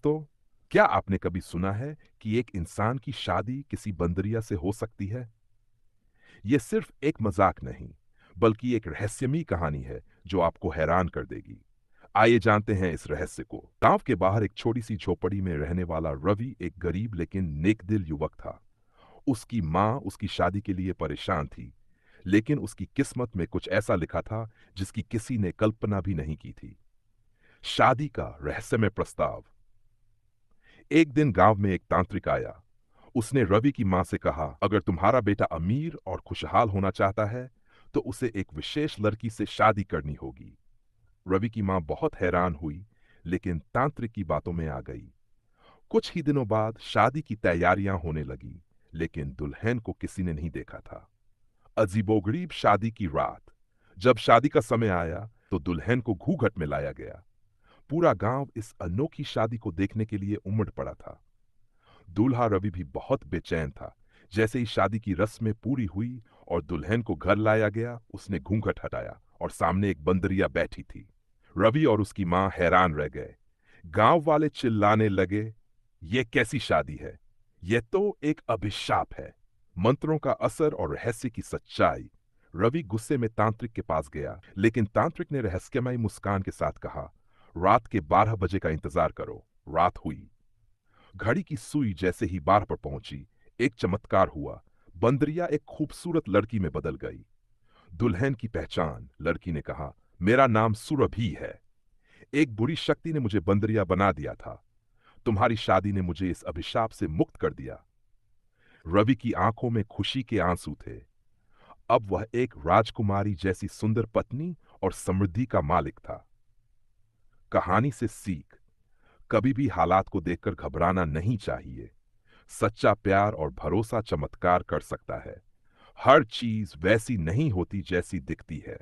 दोस्तों, क्या आपने कभी सुना है कि एक इंसान की शादी किसी बंदरिया से हो सकती है? ये सिर्फ एक मजाक नहीं, बल्कि एक रहस्यमयी कहानी है जो आपको हैरान कर देगी। आइए जानते हैं इस रहस्य को। गांव के बाहर एक छोटी सी झोपड़ी में रहने वाला रवि एक गरीब लेकिन नेकदिल युवक था। उसकी माँ उसकी शादी के लिए परेशान थी, लेकिन उसकी किस्मत में कुछ ऐसा लिखा था जिसकी किसी ने कल्पना भी नहीं की थी। शादी का रहस्यमय प्रस्ताव। एक दिन गांव में एक तांत्रिक आया। उसने रवि की मां से कहा, अगर तुम्हारा बेटा अमीर और खुशहाल होना चाहता है तो उसे एक विशेष लड़की से शादी करनी होगी। रवि की मां बहुत हैरान हुई, लेकिन तांत्रिक की बातों में आ गई। कुछ ही दिनों बाद शादी की तैयारियां होने लगी, लेकिन दुल्हन को किसी ने नहीं देखा था। अजीबोगरीब शादी की रात। जब शादी का समय आया तो दुल्हन को घूंघट में लाया गया। पूरा गांव इस अनोखी शादी को देखने के लिए उमड़ पड़ा था। दूल्हा रवि भी बहुत बेचैन था। जैसे ही शादी की रस्में पूरी हुई और दुल्हन को घर लाया गया, उसने घूंघट हटाया और सामने एक बंदरिया बैठी थी। रवि और उसकी मां हैरान रह गए। गांव वाले चिल्लाने लगे, ये कैसी शादी है? यह तो एक अभिशाप है। मंत्रों का असर और रहस्य की सच्चाई। रवि गुस्से में तांत्रिक के पास गया, लेकिन तांत्रिक ने रहस्यमयी मुस्कान के साथ कहा, रात के 12 बजे का इंतजार करो। रात हुई। घड़ी की सुई जैसे ही 12 पर पहुंची, एक चमत्कार हुआ। बंदरिया एक खूबसूरत लड़की में बदल गई। दुल्हन की पहचान। लड़की ने कहा, मेरा नाम सुरभि है। एक बुरी शक्ति ने मुझे बंदरिया बना दिया था। तुम्हारी शादी ने मुझे इस अभिशाप से मुक्त कर दिया। रवि की आंखों में खुशी के आंसू थे। अब वह एक राजकुमारी जैसी सुंदर पत्नी और समृद्धि का मालिक था। कहानी से सीख। कभी भी हालात को देखकर घबराना नहीं चाहिए। सच्चा प्यार और भरोसा चमत्कार कर सकता है। हर चीज वैसी नहीं होती जैसी दिखती है।